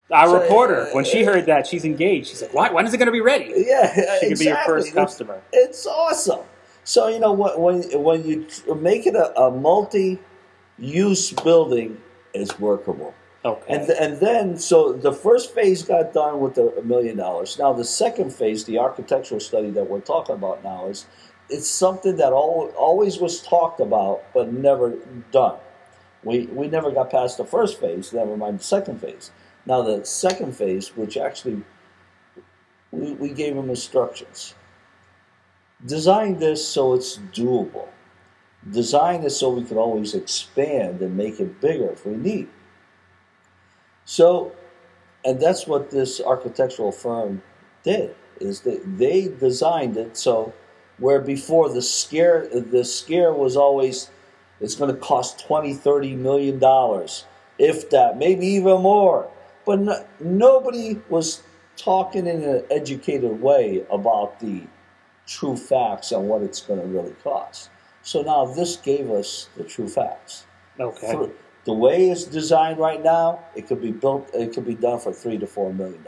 Our So, reporter, when she heard that she's engaged, she's like, "What? When is it going to be ready?" yeah, She could be your exactly. first customer. It's awesome. So you know when you make it a multi-use building, it's workable. Okay. And then so the first phase got done with $1 million. Now the second phase, the architectural study that we're talking about now, is it's something that always was talked about but never done. We never got past the first phase, never mind the second phase. Now the second phase, which actually we gave them instructions. Design this so it's doable. Design it so we can always expand and make it bigger if we need. So, and that's what this architectural firm did, is that they designed it so where before the scare was always it's going to cost 20-30 million dollars, if that, maybe even more. But nobody was talking in an educated way about the true facts on what it's going to really cost. So now this gave us the true facts. Okay. The way it's designed right now, it could be built. It could be done for $3 to $4 million.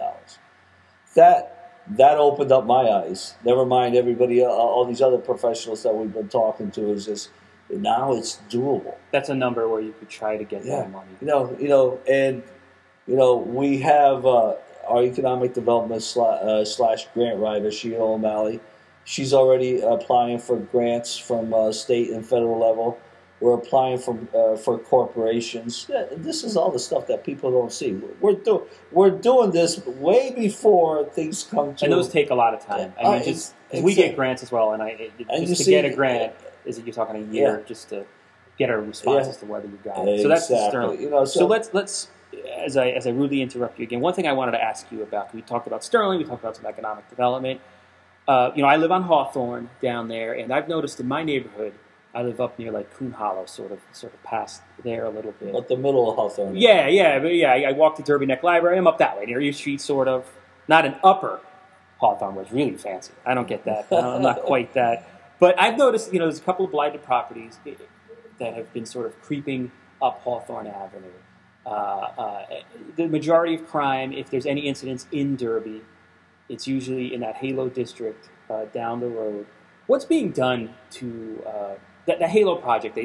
That opened up my eyes. Never mind everybody, all these other professionals that we've been talking to. Is just now it's doable. That's a number where you could try to get Yeah, that money. and we have our economic development slash grant writer, Sheila O'Malley. She's already applying for grants from state and federal level. We're applying for corporations. Yeah, this is all the stuff that people don't see. We're doing this way before things come to. And those take a lot of time. I mean, just because we get grants as well, just to get a grant, is it you're talking a year just to get a response as to whether you got it. So that's the Sterling. So let's as I rudely interrupt you again, one thing I wanted to ask you about. We talked about Sterling. We talked about some economic development. I live on Hawthorne down there, and I've noticed in my neighborhood. I live up near like Coon Hollow, sort of past there a little bit. But the middle of Hawthorne. Yeah. I walk to Derby Neck Library. I'm up that way, near your street, sort of. Not an upper Hawthorne, was really fancy. I don't get that. I'm not quite that. But I've noticed, there's a couple of blighted properties that have been sort of creeping up Hawthorne Avenue. The majority of crime, if there's any incidents in Derby, it's usually in that Halo district down the road. What's being done to the Halo project?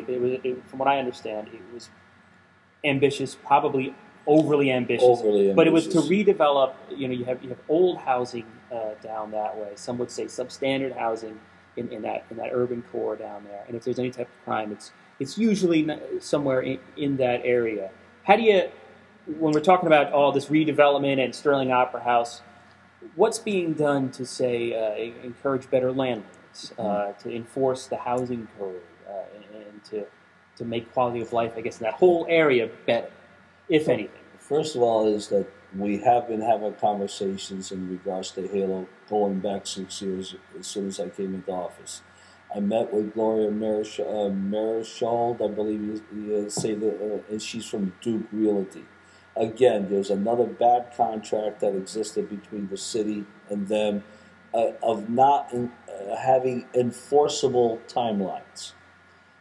From what I understand, it was ambitious, probably overly ambitious. But it was to redevelop. You have old housing down that way. Some would say substandard housing in that urban core down there. And if there's any type of crime, it's usually somewhere in that area. How do you, when we're talking about all this redevelopment and Sterling Opera House, what's being done to say encourage better landlords, to enforce the housing code, and to make quality of life, I guess, in that whole area better, if anything? First of all, is that we have been having conversations in regards to Halo going back 6 years as soon as I came into office. I met with Gloria Marischald, I believe you say that, and she's from Duke Realty. Again, there's another bad contract that existed between the city and them of not having enforceable timelines.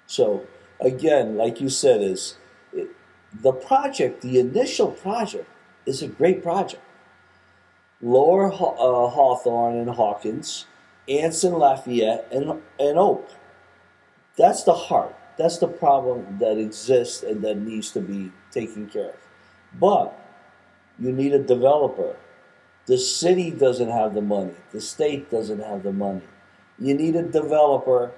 So, again, like you said, the initial project is a great project. Lower Hawthorne and Hawkins, Anson, Lafayette, and Oak. That's the heart. That's the problem that exists and that needs to be taken care of. But you need a developer. The city doesn't have the money. The state doesn't have the money. You need a developer.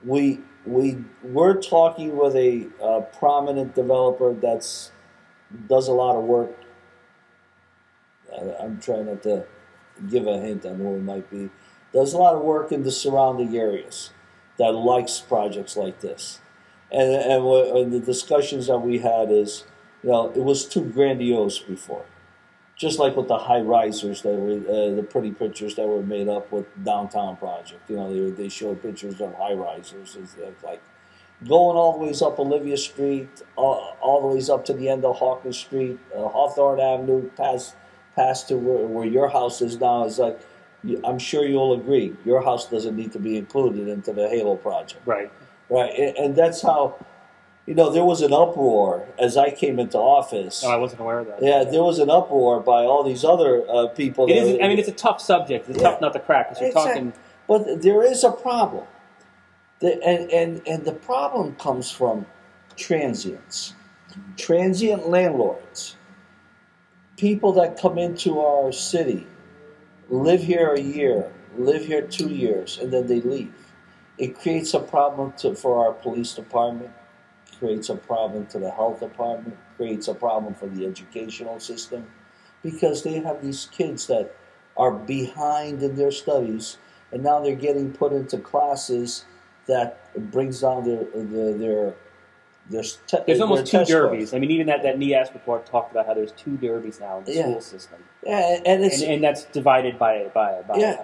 We're talking with a prominent developer does a lot of work. I'm trying not to give a hint on who it might be. Does a lot of work in the surrounding areas that likes projects like this. And the discussions that we had is, it was too grandiose before. Just like with the high risers that were the pretty pictures that were made up with downtown project. They showed pictures of high risers. It's like going all the ways up Olivia Street, all the ways up to the end of Hawkins Street, Hawthorne Avenue, past to where your house is now. Is like, I'm sure you'll agree, your house doesn't need to be included into the Halo project. Right. And that's how there was an uproar as I came into office. Oh, I wasn't aware of that. Yeah, there was an uproar by all these other people. It is. I mean, it's a tough subject. It's a tough nut to crack because you're talking. But there is a problem, and the problem comes from transients, transient landlords, people that come into our city, live here a year, live here 2 years, and then they leave. It creates a problem for our police department, creates a problem to the health department, creates a problem for the educational system, because they have these kids that are behind in their studies, and now they're getting put into classes that brings down there's almost two test derbies. scores. I mean, even that NEAS report talked about how there's two derbies now in the school system. Yeah, and that's divided by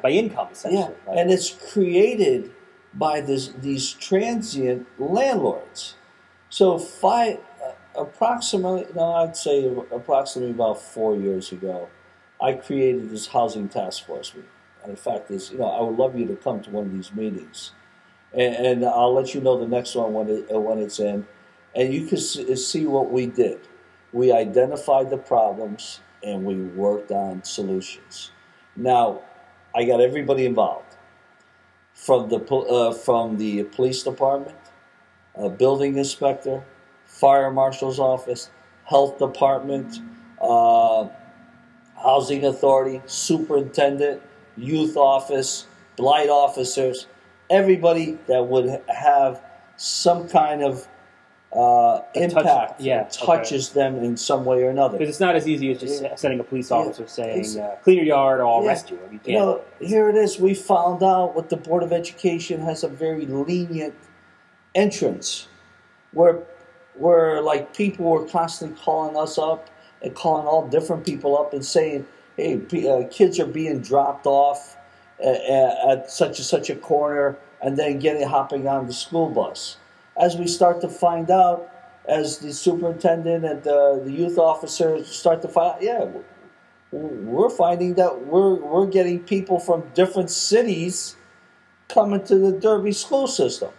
income essentially. Yeah, right? and it's created by these transient landlords. So approximately about 4 years ago, I created this housing task force. And in fact, I would love you to come to one of these meetings, and I'll let you know the next one when it's in, and you can see what we did. We identified the problems and we worked on solutions. Now, I got everybody involved, from the police department, building inspector, fire marshal's office, health department, housing authority, superintendent, youth office, blight officers, everybody that would have some kind of impact touches them in some way or another. Because it's not as easy as just sending a police officer saying, clean your yard or I'll arrest you. I mean, here it is. We found out what the Board of Education has a very lenient entrance where like people were constantly calling us up and calling all different people up and saying, hey, kids are being dropped off at such and such a corner and then hopping on the school bus. As we start to find out, as the superintendent and the youth officers start to find out, we're finding that we're getting people from different cities coming to the Derby school system.